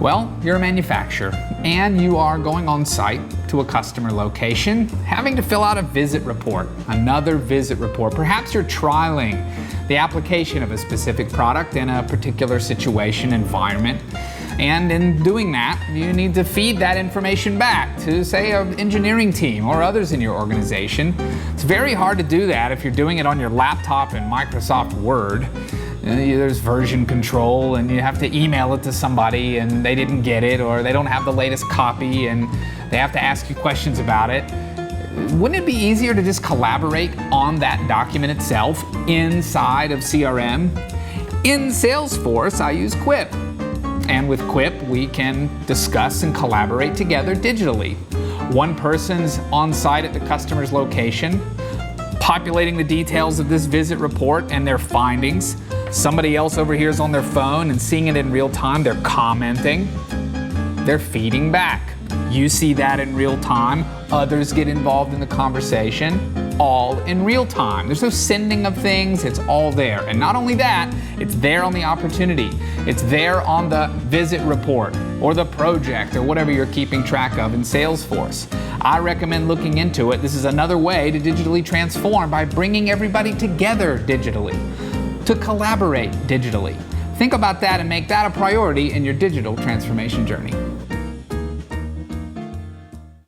Well, you're a manufacturer and you are going on site to a customer location, having to fill out a visit report, another visit report. Perhaps you're trialing the application of a specific product in a particular situation, environment. And in doing that, you need to feed that information back to, say, an engineering team or others in your organization. It's very hard to do that if you're doing it on your laptop in Microsoft Word. There's version control and you have to email it to somebody and they didn't get it, or they don't have the latest copy and they have to ask you questions about it. Wouldn't it be easier to just collaborate on that document itself inside of CRM? In Salesforce, I use KLIQXE. And with KLIQXE, we can discuss and collaborate together digitally. One person's on site at the customer's location, populating the details of this visit report and their findings. Somebody else over here is on their phone and seeing it in real time. They're commenting. They're feeding back. You see that in real time. Others get involved in the conversation, all in real time. There's no sending of things, it's all there. And not only that, it's there on the opportunity. It's there on the visit report or the project or whatever you're keeping track of in Salesforce. I recommend looking into it. This is another way to digitally transform by bringing everybody together digitally, to collaborate digitally. Think about that and make that a priority in your digital transformation journey.